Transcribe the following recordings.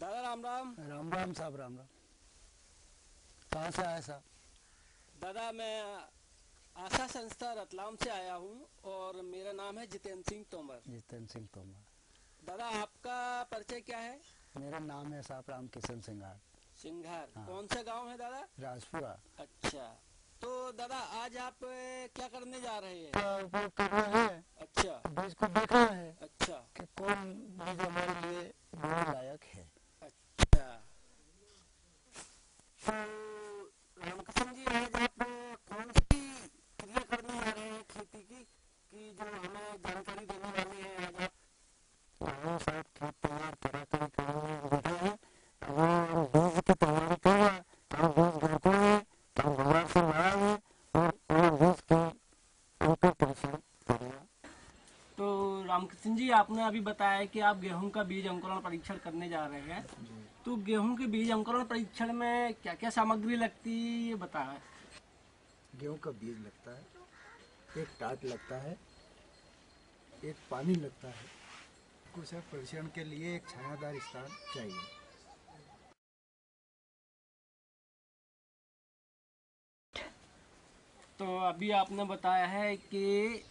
दादा राम राम। राम राम साहब, राम राम। कहाँ से आए साहब? दादा मैं आशा संस्था रतलाम से आया हूँ और मेरा नाम है जितेंद्र सिंह तोमर। जितेंद्र सिंह तोमर। दादा आपका परिचय क्या है? मेरा नाम है साहब राम किशन सिंघार। सिंघार। हाँ। कौन सा गांव है दादा? राजपुरा। अच्छा, तो दादा आज आप क्या करने जा रहे हैं? क्या उपयोग कर रहे हैं? अच्छा बीज को देखना है अच्छा कि कौन बीज हमारे लिए बोने लायक है। अच्छा। तो रामकिशन जी आज आप कौन सी क्रिया करने जा रहे हैं खेती की कि जो हमें जानकारी देने वाले हैं आज आप? हाँ साहब, खेत तैयार तरह करने बैठे हैं। अभी बीज की तैयारी कर रहे हैं। हम बीज घर को लिए तो हम बाजार से लाएंगे और वो बीज की उनका परीक्षण करेंगे। तो रामकृष्ण जी आपने अभी बताया कि आप गेहूं का बीज अंकुरण परीक्षण करने जा रहे हैं। तो गेहूं के बीज अंकुरण परीक्षण में क्या क्या सामग्री लगती है ये बताएं। गेहूं का बीज लगता है, एक टाट लगता है, एक पानी लगता है। कुछ परीक्षण के लिए एक छायादार स्थान चाहिए। तो अभी आपने बताया है कि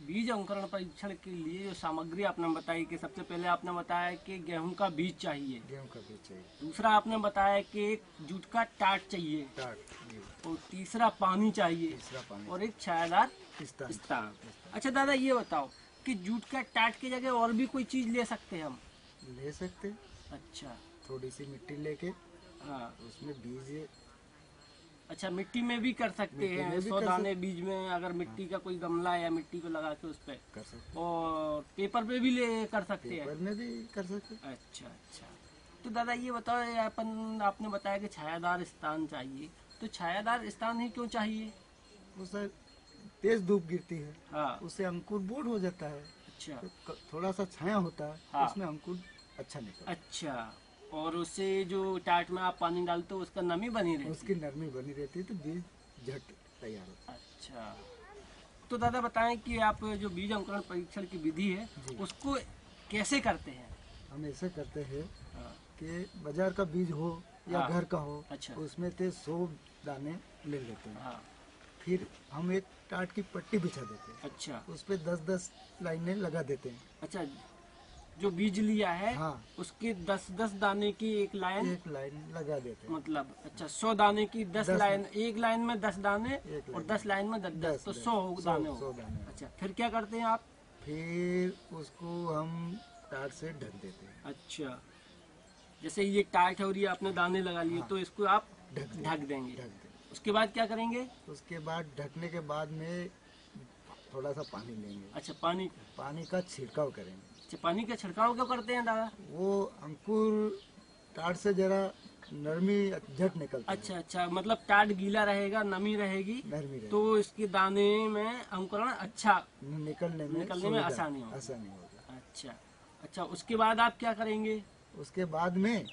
बीज अंकुरण परीक्षण के लिए जो सामग्री आपने बताई कि सबसे पहले आपने बताया कि गेहूं का बीज चाहिए, गेहूं का बीज चाहिए, दूसरा आपने बताया कि एक जूट का टाट चाहिए, टाट जी, और तीसरा पानी चाहिए, तीसरा पानी और एक छायादार स्थान। स्थान। अच्छा दादा ये बताओ कि जूट का टाट की जगह और भी कोई चीज ले सकते हैं हम? ले सकते, अच्छा। थोड़ी सी मिट्टी लेके हाँ। उसमें बीज, अच्छा मिट्टी में भी कर सकते मिट्टी हैं में भी 100 कर दाने बीज में, अगर मिट्टी का कोई गमला या मिट्टी को लगा के उस पे, कर सकते, और पेपर पे भी ले कर सकते हैं। पेपर में भी कर सकते। अच्छा अच्छा। तो दादा ये बताओ ये अपन आपने बताया कि छायादार स्थान चाहिए, तो छायादार स्थान ही क्यों चाहिए? उससे तेज धूप गिरती है, हाँ। उससे अंकुर बोर्ड हो जाता है। अच्छा। तो थोड़ा सा छाया होता है, हाँ। उसमें अंकुर अच्छा निकलता अच्छा, और उससे जो टाट में आप पानी डालते हो उसका नमी बनी है, रहती उसकी है। नरमी बनी रहती है तो बीज झट तैयार होता अच्छा, तो दादा बताएं कि आप जो बीज अंकुरण परीक्षण की विधि है है जी। उसको कैसे करते हैं? हम ऐसे करते हैं हाँ। कि बाजार का बीज हो या हाँ। घर का हो, अच्छा। उसमें से 100 दाने ले लेते हैं। हाँ। फिर हम एक टाट की पट्टी बिछा देते हैं, अच्छा उस पे 10-10 लाइनें लगा देते हैं। अच्छा। जो बीज लिया है हाँ, उसके 10-10 दाने की एक लाइन, एक लाइन लगा देते हैं। मतलब अच्छा 100 दाने की 10 10 लाइन, एक लाइन में 10 दाने एक और लाइन 10 लाइन में 10-10, 10 तो 10 100 100 दाने हो। 100 दाने। अच्छा फिर क्या करते हैं आप? फिर उसको हम टाट से ढक देते हैं। अच्छा, जैसे ये टाइट हो रही है आपने दाने लगा लिए, हाँ, तो इसको आप ढक देंगे। ढक दें। उसके बाद क्या करेंगे? उसके बाद ढकने के बाद में थोड़ा सा पानी लेंगे, अच्छा पानी। पानी का छिड़काव करेंगे। अच्छा पानी का छिड़काव क्यों करते हैं दादा? वो अंकुर टाट से जरा नरमी झट निकलता अच्छा अच्छा, मतलब टाट गीला रहेगा, नमी रहेगी, है, नरमी रहेगी, तो इसके दाने में अंकुरण अच्छा निकलने में आसानी होगी। आसानी होगी। अच्छा अच्छा, उसके बाद आप क्या करेंगे? उसके बाद में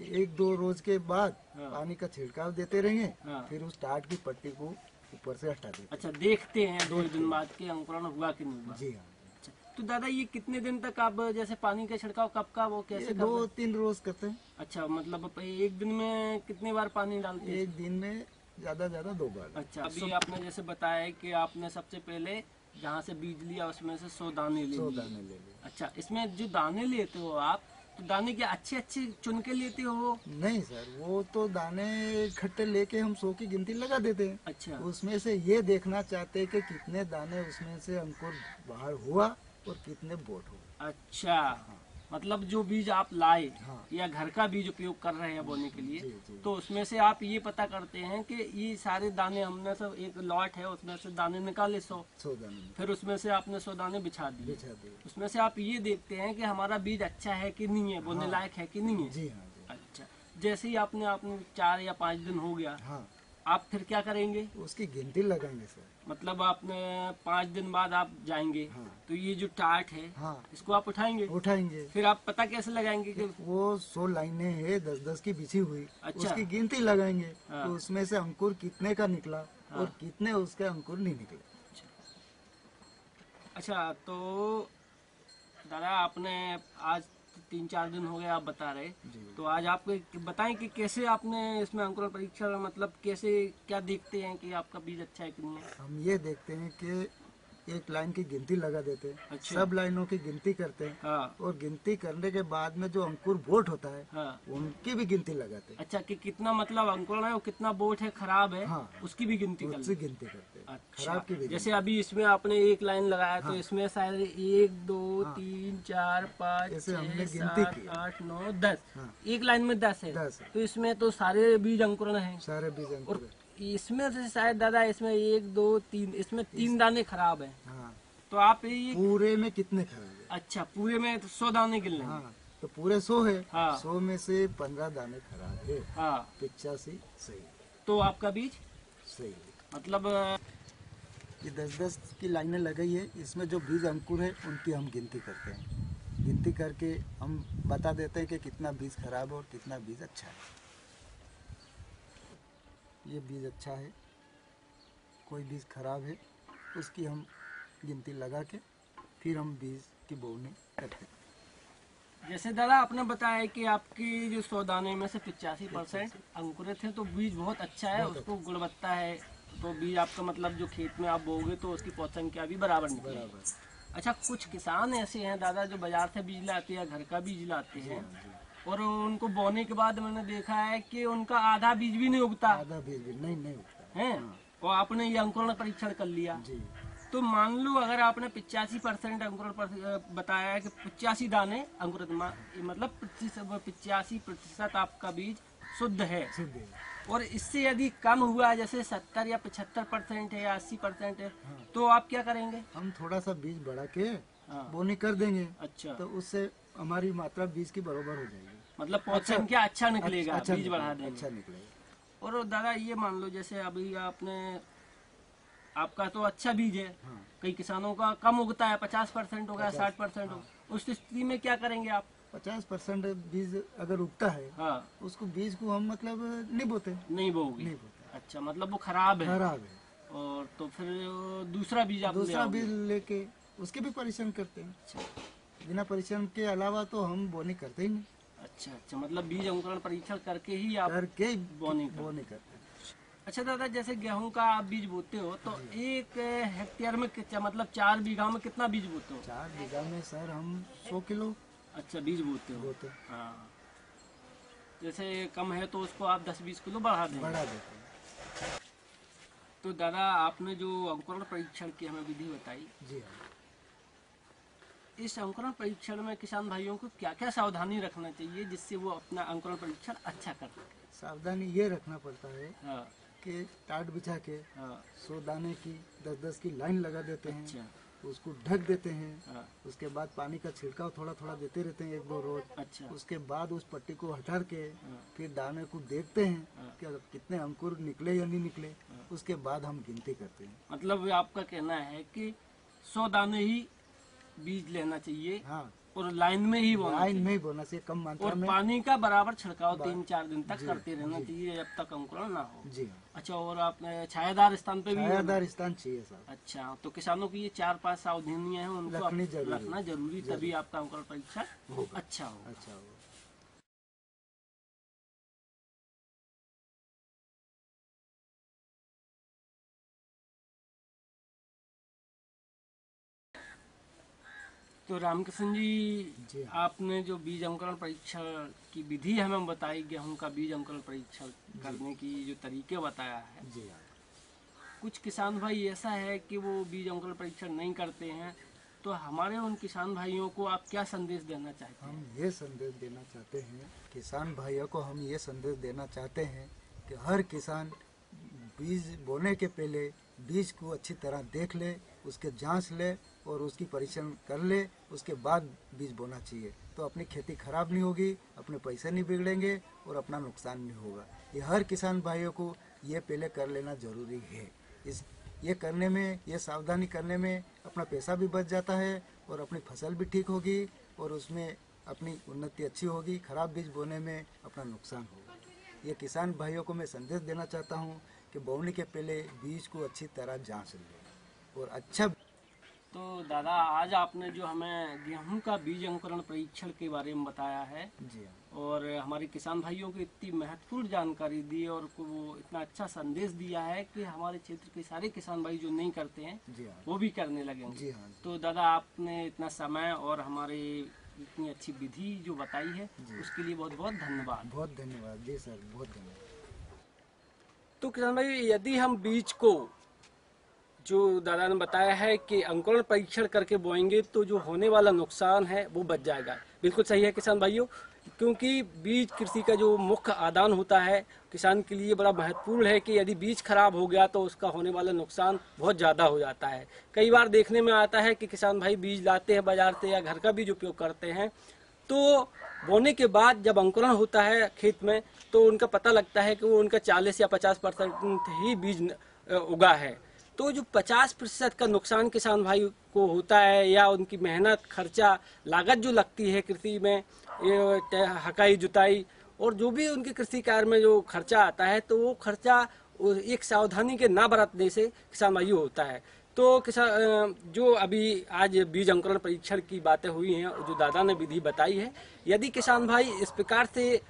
1-2 रोज के बाद हाँ। पानी का छिड़काव देते रहेंगे। हाँ। फिर उस टाट की पट्टी को ऊपर से हटा देते अच्छा देखते हैं 2 दिन बाद के अंकुरण हुआ कि नहीं हुआ। हैं। जी हाँ, अच्छा, तो दादा ये कितने दिन तक आप जैसे पानी का छिड़काव कब का वो कैसे ये करना है? 2-3 रोज करते हैं। अच्छा, मतलब एक दिन में कितने बार पानी डालते हैं? एक दिन में ज्यादा 2 बार। अच्छा, अभी आपने जैसे बताया कि आपने सबसे पहले जहाँ से बीज लिया उसमें से 100 दाने ले 100 लिए। दाने ले लिए। अच्छा, इसमें जो दाने लेते हो आप, तो दाने के अच्छे अच्छे चुन के लेते हो? नहीं सर, वो तो दाने इकट्ठे लेके हम 100 की गिनती लगा देते हैं। अच्छा उसमें से ये देखना चाहते हैं कि कितने दाने उसमें से अंकुर बाहर हुआ और कितने बोट हुए। अच्छा, हाँ। मतलब जो बीज आप लाए हाँ या घर का बीज उपयोग कर रहे हैं बोने के लिए, जी जी। तो उसमें से आप ये पता करते हैं कि ये सारे दाने हमने सब एक लॉट है उसमें से दाने निकाले 100, 100 दाने फिर उसमें से आपने 100 दाने बिछा दिए, बिछा दिए। उसमें से आप ये देखते हैं कि हमारा बीज अच्छा है कि नहीं है, बोने हाँ। लायक है कि नहीं है। जी हाँ जी। अच्छा, जैसे ही आपने आपने 4 या 5 दिन हो गया, हाँ, आप फिर क्या करेंगे? उसकी गिनती लगाएंगे सर। मतलब आपने 5 दिन बाद आप जाएंगे, हाँ। तो ये जो टाट है हाँ, इसको आप उठाएंगे, उठाएंगे। फिर आप पता कैसे लगाएंगे कि वो 100 लाइनें हैं 10-10 की बिछी हुई। अच्छा। उसकी गिनती लगाएंगे हाँ। तो उसमें से अंकुर कितने का निकला हाँ। और कितने उसके अंकुर नहीं निकले। अच्छा, तो दादा आपने आज 3-4 दिन हो गए आप बता रहे। जी। तो आज आप बताएं कि कैसे आपने इसमें अंकुरण परीक्षण, मतलब कैसे क्या देखते हैं कि आपका बीज अच्छा है कि नहीं है? हम ये देखते हैं कि एक लाइन की गिनती लगा देते हैं, अच्छा। सब लाइनों की गिनती करते हैं, हाँ और गिनती करने के बाद में जो अंकुर बोट होता है हाँ। उनकी भी गिनती लगाते हैं। अच्छा, कि कितना मतलब अंकुरण है और कितना बोट है खराब है, हाँ, उसकी भी गिनती कर उससे ली। गिनती करते हैं, अच्छा, खराब की भी जैसे गिनती। अभी इसमें आपने एक लाइन लगाया तो हाँ। इसमें शायद 1 2 हाँ। 3 4 5 ऐसे 6 हमने गिनती 7 की। 8 9 10। हाँ। एक लाइन में 10 है। 10 है। तो इसमें तो सारे बीज अंकुरण हैं। सारे बीज और अंकुर है। इसमें से शायद दादा इसमें 1 2 3, इसमें 3 दाने खराब हैं। हाँ, तो आप ये, पूरे में कितने खराब है? अच्छा पूरे में 100 दाने गिन लेंगे। हाँ, तो पूरे 100 है। हाँ 100 में से 15 दाने खराब है, हाँ। 85 सही है। तो आपका बीज सही है। मतलब ये 10-10 की लाइनें लगाई है, इसमें जो बीज अंकुर है उनकी हम गिनती करते हैं। गिनती करके हम बता देते हैं कि कितना बीज खराब है और कितना बीज अच्छा है। ये बीज अच्छा है, कोई बीज खराब है, उसकी हम गिनती लगा के फिर हम बीज की बोवनी करते हैं। जैसे दादा आपने बताया कि आपकी जो 100 दाने में से 85% अंकुरित है, तो बीज बहुत अच्छा है, बहुत उसको गुणवत्ता है। तो बीज आपका मतलब जो खेत में आप बोओगे तो उसकी पौध संख्या भी बराबर निकलेगी। बराबर। अच्छा, कुछ किसान ऐसे हैं दादा जो बाजार से बीज लाते हैं, घर का बीज लाते हैं, और उनको बोने के बाद मैंने देखा है कि उनका आधा बीज भी नहीं उगता आधा बीज भी नहीं उगता है। हाँ। और आपने ये अंकुरण परीक्षण कर लिया, जी। तो मान लो अगर आपने 85% अंकुरण बताया है कि 85 दाने अंकुरित, मतलब 85% आपका बीज शुद्ध है। शुद्ध है। और इससे यदि कम हुआ, जैसे 70 या 75% है या 80% है, हाँ। तो आप क्या करेंगे? हम थोड़ा सा बीज बढ़ा के हाँ। बोनी कर देंगे, अच्छा, तो उससे हमारी मात्रा बीज की बराबर हो जाएगी। मतलब पौध अच्छा। संख्या अच्छा निकलेगा, अच्छा बीज बढ़ा निकलेगा, देंगे। अच्छा निकलेगा। और दादा ये मान लो जैसे अभी आपने, आपका तो अच्छा बीज है, हाँ। कई किसानों का कम उगता है, 50% हो गया, 50, 60% हो, उस स्थिति में क्या करेंगे आप? 50% बीज अगर उगता है, हाँ, उसको बीज को हम मतलब नहीं बोते। नहीं बोओगे। नहीं बोते। अच्छा, मतलब वो खराब है। खराब है। और तो फिर दूसरा बीज आप ले दूसरा आओगे। बीज लेके उसके भी परीक्षण करते हैं। बिना परीक्षण के अलावा तो हम बोनी करते ही नहीं। अच्छा अच्छा, मतलब बीज अंकुरण परीक्षण करके ही आप करके ही बोनी करते बोनी करते हैं। अच्छा दादा, जैसे गेहूं का आप बीज बोते हो तो एक हेक्टेयर में कितना, मतलब 4 बीघा में कितना बीज बोते हो? 4 बीघा में सर हम 100 किलो अच्छा, बीज बोते हो। बोते हाँ, जैसे कम है तो उसको आप 10-20 किलो बढ़ा देंगे। बढ़ा देते हैं। तो दादा आपने जो अंकुरण परीक्षण की हमें विधि बताई, जी हाँ। इस अंकुरण परीक्षण में किसान भाइयों को क्या क्या सावधानी रखना चाहिए जिससे वो अपना अंकुरण परीक्षण अच्छा कर सके? सावधानी ये रखना पड़ता है हाँ कि टाट बिछा के हाँ। 100 दाने की 10-10 की लाइन लगा देते हैं। अच्छा। उसको ढक देते हैं। हाँ। उसके बाद पानी का छिड़काव थोड़ा थोड़ा देते रहते हैं 1-2 रोज। अच्छा। उसके बाद उस पट्टी को हटा के हाँ। फिर दाने को देखते हैं हाँ। कि कितने अंकुर निकले या नहीं निकले। उसके बाद हम गिनती करते हैं। मतलब आपका कहना है कि 100 दाने ही बीज लेना चाहिए हाँ, और लाइन में ही बोना लाइन चाहिए, में ही बोना चाहिए, कम मात्रा और में। पानी का बराबर छिड़काव 3-4 दिन तक जी, करते रहना जी। चाहिए जब तक अंकुरण ना हो। जी हाँ, अच्छा, और आपने छायादार स्थान पे भी बोना? छायादार स्थान चाहिए साहब। अच्छा, तो किसानों की ये 4-5 सावधानियां हैं, उनको रखनी जरूरी है। रखना जरूरी, तभी जरूरी। आपका अंकुरण परीक्षण होगा। अच्छा होगा। अच्छा होगा। तो रामकृष्ण जी, जी हाँ। आपने जो बीज अंकुरण परीक्षण की विधि हमें बताई, गेहूं का बीज अंकुरण परीक्षण करने की जो तरीके बताया है, जी हाँ। कुछ किसान भाई ऐसा है कि वो बीज अंकुरण परीक्षण नहीं करते हैं, तो हमारे उन किसान भाइयों को आप क्या संदेश देना चाहते हैं? हम ये संदेश देना चाहते हैं, किसान भाइयों को हम ये संदेश देना चाहते हैं कि हर किसान बीज बोने के पहले बीज को अच्छी तरह देख ले, उसके जांच ले और उसकी परीक्षण कर ले, उसके बाद बीज बोना चाहिए। तो अपनी खेती खराब नहीं होगी, अपने पैसे नहीं बिगड़ेंगे और अपना नुकसान नहीं होगा। ये हर किसान भाइयों को ये पहले कर लेना जरूरी है। ये करने में, ये सावधानी करने में अपना पैसा भी बच जाता है और अपनी फसल भी ठीक होगी और उसमें अपनी उन्नति अच्छी होगी। खराब बीज बोने में अपना नुकसान होगा। ये किसान भाइयों को मैं संदेश देना चाहता हूँ कि बोने के पहले बीज को अच्छी तरह जांच लें और अच्छा तो दादा आज आपने जो हमें गेहूं का बीज अंकुरण परीक्षण के बारे में बताया है जी हाँ, और हमारे किसान भाइयों को इतनी महत्वपूर्ण जानकारी दी और को वो इतना अच्छा संदेश दिया है कि हमारे क्षेत्र के सारे किसान भाई जो नहीं करते हैं जी हाँ, वो भी करने लगे। जी हाँ, तो दादा आपने इतना समय और हमारे इतनी अच्छी विधि जो बताई है उसके लिए बहुत बहुत धन्यवाद। बहुत धन्यवाद जी सर, बहुत धन्यवाद। तो किसान भाई यदि हम बीज को जो दादा ने बताया है कि अंकुरण परीक्षण करके बोएंगे तो जो होने वाला नुकसान है वो बच जाएगा। बिल्कुल सही है किसान भाइयों, क्योंकि बीज कृषि का जो मुख्य आदान होता है किसान के लिए बड़ा महत्वपूर्ण है कि यदि बीज खराब हो गया तो उसका होने वाला नुकसान बहुत ज़्यादा हो जाता है। कई बार देखने में आता है कि किसान भाई बीज लाते हैं बाजार से या घर का बीज उपयोग करते हैं, तो बोने के बाद जब अंकुरण होता है खेत में तो उनका पता लगता है कि वो उनका 40 या 50% ही बीज उगा है। तो जो 50% का नुकसान किसान भाई को होता है या उनकी मेहनत खर्चा लागत जो लगती है कृषि में, ये हकाई जुताई और जो भी उनके कृषि कार्य में जो खर्चा आता है तो वो खर्चा एक सावधानी के ना बरतने से किसान भाई होता है। तो किसान जो अभी आज बीज अंकुरण परीक्षण की बातें हुई हैं जो दादा ने विधि बताई है, यदि किसान भाई इस प्रकार से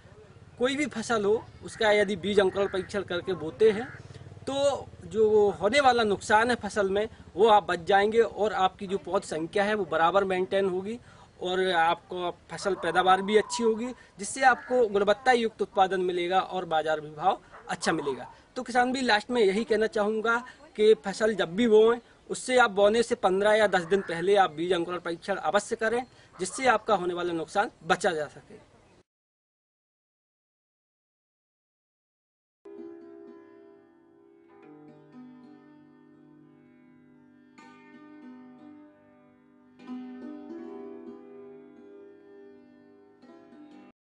कोई भी फसल हो उसका यदि बीज अंकुरण परीक्षण करके बोते हैं तो जो होने वाला नुकसान है फसल में वो आप बच जाएंगे और आपकी जो पौध संख्या है वो बराबर मेंटेन होगी और आपको फसल पैदावार भी अच्छी होगी, जिससे आपको गुणवत्ता युक्त उत्पादन मिलेगा और बाजार भी भाव अच्छा मिलेगा। तो किसान भी लास्ट में यही कहना चाहूँगा कि फसल जब भी बोएं उससे आप बोने से 15 या 10 दिन पहले आप बीज अंकुरण परीक्षण अवश्य करें, जिससे आपका होने वाला नुकसान बचा जा सके।